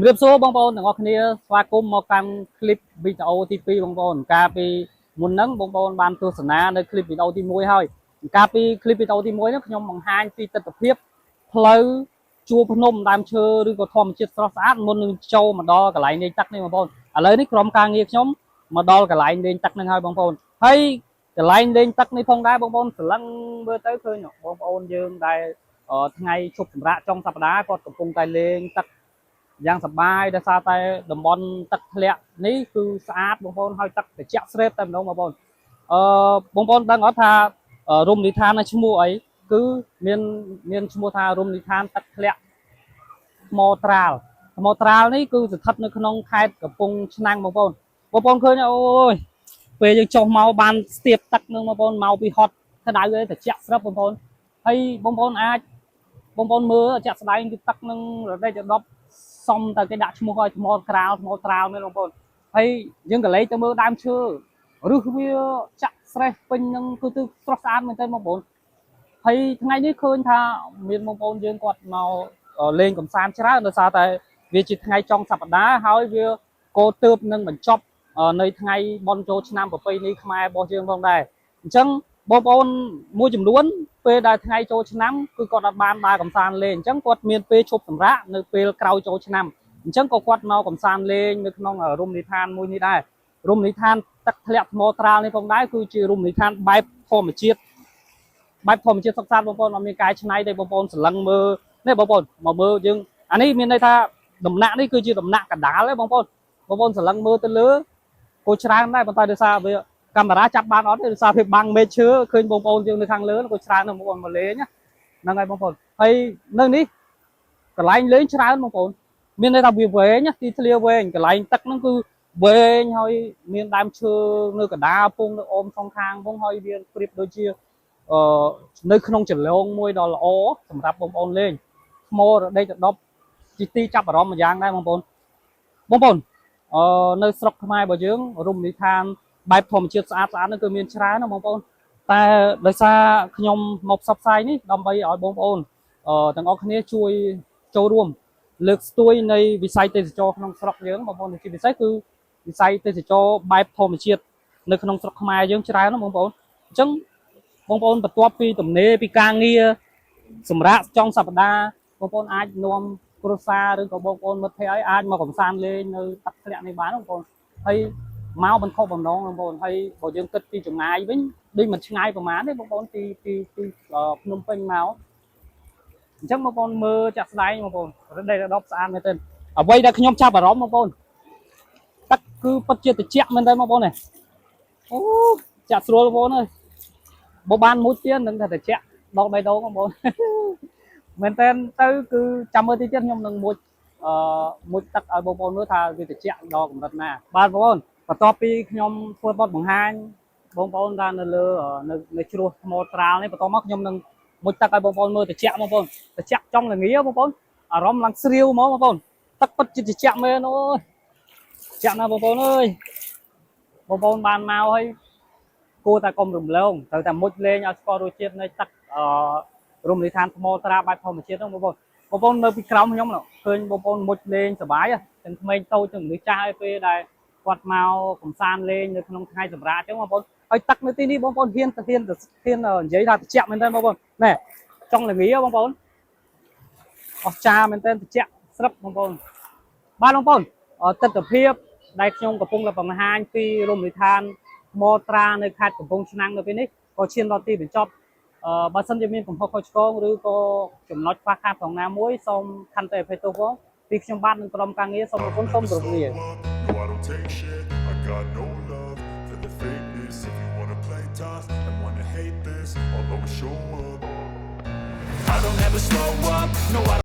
ជំរាបសួរបងប្អូនទាំងអស់គ្នាស្វាគមន៍មកកាន់คลิปវីដេអូទី2បងប្អូនកាលពីមុនហ្នឹងបងប្អូនបានទស្សនានៅคลิปវីដេអូទី1ហើយកាលពីคลิปវីដេអូទី1ហ្នឹងខ្ញុំបង្ហាញពីទស្សនវិជ្ជាផ្លូវជួរភ្នំដើមឈើឬក៏ធម្មជាតិស្រស់ស្អាតមុននឹងចូលមកដល់កន្លែងលេងទឹកនេះបងប្អូនឥឡូវនេះក្រុមការងារខ្ញុំមកដល់កន្លែងលេងទឹកហ្នឹងហើយបងប្អូនហើយកន្លែងលេងទឹកនេះផងដែរបងប្អូនស្រឡឹងមើលទៅឃើញបងប្អូនយើងដែលថ្ងៃជប់សម្រាប់ចុងសប្តាហ៍គាត់កំពុងតែលេងទឹកយ៉ាងសប្បាយដោយសារតែតំបន់ទឹកធ្លាក់នេះគឺស្អាតបងប្អូនហើយទឹកត្រជាក់ស្រេបតែម្ដងបងប្អូនបងប្អូនដឹងអត់ថារមណីយដ្ឋានឈ្មោះអីគឺមានឈ្មោះថារមណីយដ្ឋានទឹកធ្លាក់ថ្មត្រាល់នេះគឺស្ថិតនៅក្នុងខេត្តកំពង់ឆ្នាំងបងប្អូនឃើញអូយពេលយើងចុះមកបានស្ទាបទឹកនឹងបងប្អូនមកពីហត់ក្តៅឯងត្រជាក់ស្រេបបងប្អូនហើយបងប្អូនអាចបងប្អូនមើលជាក់ស្ដែងគឺទឹកនឹងរដេករដប់សំទៅគេដាក់ឈ្មោះឲ្យថ្មត្រាល់មែនបងប្អូនហើយយើងក៏លេចទៅមើលដើមឈើឬវាចាក់ស្រេះពេញនឹងគឺទៅស្រស់ស្អាតមែនទែនបងប្អូនហើយថ្ងៃនេះឃើញថាមានបងប្អូនយើងគាត់មកលេងកំសាន្តច្រើនដោយសារតែវាជាថ្ងៃចុងសប្តាហ៍ហើយវាកោទើបនឹងបញ្ចប់នៅថ្ងៃបុណ្យចូលឆ្នាំប្រពៃណីខ្មែររបស់យើងផងដែរអញ្ចឹងបងប្អូនមួយចំនួនពេលដែលថ្ងៃចូលឆ្នាំគឺគាត់អត់បានដើរកំសាន្តលេងអញ្ចឹងគាត់មានពេលឈប់សម្រាកនៅពេលក្រោយចូលឆ្នាំអញ្ចឹងក៏គាត់មកកំសាន្តលេងនៅក្នុងរមណីយដ្ឋានមួយនេះដែររមណីយដ្ឋានទឹកធ្លាក់ថ្មត្រាល់នេះផងដែរគឺជារមណីយដ្ឋានបែបធម្មជាតិសុខសាន្តបងប្អូនអត់មានកាយឆ្នៃទេបងប្អូនស្រឡឹងមើលនេះបងប្អូនមកមើលយើងអានេះមានន័យថាដំណាក់នេះគឺជាដំណាក់កណ្ដាលទេបងប្អូនស្រឡឹងមើលទៅលើគោច្រើនដែរប៉ុន្តែដោយសារវាកាមេរ៉ាចាប់បានអត់ទេដោយសារវាបាំងមេឃឈើឃើញបងប្អូនយើងនៅខាងលើក៏ច្រើនណាស់បងប្អូនមកលេងហ្នឹងហើយបងប្អូនហើយនៅនេះកន្លែងលេងច្រើនបងប្អូនមានន័យថាវាវែងទីធ្លាវែងកន្លែងទឹកហ្នឹងគឺវែងហើយមានដើមឈើនៅកណ្ដាលពងនៅអមសងខាងផងហើយវាប្រៀបដូចជានៅក្នុងចលងមួយដ៏ល្អសម្រាប់បងប្អូនលេងថ្មរដេកដប់ជាទីចាប់អារម្មណ៍មួយយ៉ាងដែរបងប្អូននៅស្រុកខ្មែររបស់យើងរមណីយដ្ឋានបែបធម្មជាតិស្អាតហ្នឹងគឺមានច្រើនណាបងប្អូនតែដោយសារខ្ញុំមកផ្សព្វផ្សាយនេះដើម្បីឲ្យបងប្អូនទាំងអស់គ្នាជួយចូលរួមលើកស្ទួយនៃវិស័យទេសចរក្នុងស្រុកយើងបងប្អូនជាពិសេសគឺវិស័យទេសចរបែបធម្មជាតិនៅក្នុងស្រុកខ្មែរយើងច្រើនណាបងប្អូនអញ្ចឹងបងប្អូនបន្ទាប់ពីទំនេរពីការងារសម្រាប់ចុងសប្តាហ៍បងប្អូនអាចនាំគ្រួសារឬក៏បងប្អូនមិត្តភ័ក្តិឲ្យអាចមកកំសាន្តលេងនៅទឹកធ្លាក់នេះបានបងប្អូនហើយមកបន្ថប់បំណងបងប្អូនហើយបើយើងគិតពីចម្ងាយវិញដូចមិនឆ្ងាយប្រហែលទេបងប្អូនពីភ្នំពេញមកអញ្ចឹងបងប្អូនមើលចាក់ស្ដែងបងប្អូនរដេករដប់ស្អាតមែនទែនអ្វីដែលខ្ញុំចាប់អារម្មណ៍បងប្អូនទឹកគឺពិតជាត្រជាក់មែនទែនបងប្អូនអូចាក់ស្រួលបងប្អូនអើយបើបានមួយទៀតនឹងថាត្រជាក់ដង3ដងបងប្អូនមែនទែនទៅគឺចាំមើលទីទៀតខ្ញុំនឹងមួយទឹកឲ្យបងប្អូនមើលថាវាត្រជាក់ដល់កម្រិតណាបាទបងប្អូនបន្ទាប់ពីខ្ញុំធ្វើបទបង្ហាញបងប្អូនថានៅលើនៅជ្រោះថ្មត្រាល់នេះបន្តមកខ្ញុំនឹងមួយទឹកឲ្យបងប្អូនមើលត្រជាក់បងប្អូនត្រជាក់ចង់ល្ងាបងប្អូនអារម្មណ៍ឡើងស្រាវហ្មងបងប្អូនទឹកពិតជាត្រជាក់មែនអូយត្រជាក់ណាស់បងប្អូនអើយបងប្អូនបានមកហើយគួរតែកុំរំលងត្រូវតែមុជលេងឲ្យស្គាល់រសជាតិនៃទឹករមណីយដ្ឋានថ្មត្រាបែបធម្មជាតិហ្នឹងបងប្អូននៅពីក្រោមខ្ញុំឃើញបងប្អូនមុជលេងសប្បាយទាំងក្មេងតូចទាំងមនុស្សចាស់ឲ្យពេលដែលគាត់មកកំសាន្តលេងនៅក្នុងថ្ងៃសម្រាប់អញ្ចឹងបងប្អូនហើយទឹកនៅទីនេះបងប្អូនហ៊ាននិយាយថាត្រជាក់មែនទេបងប្អូនណែចង់ល្ងាបងប្អូនអស្ចារ្យមែនទេត្រជាក់ស្រាប់បងប្អូនបាទបងប្អូនទស្សនវិជ្ជាដែលខ្ញុំកំពុងតែបង្ហាញពីរមណីយដ្ឋានថ្មត្រានៅខេត្តកំពង់ឆ្នាំងនៅពេលនេះក៏ឈានដល់ទីបញ្ចប់បើសិនជាមានកំហុសខុសឆ្គងឬក៏ចំណុចខ្វះខាតក្នុងណាមួយសូមខន្តីអភ័យទោសផងពីខ្ញុំបាទនឹងក្រុមការងារសូមអរគុណសូមគោរពលា I don't ever slow up, no I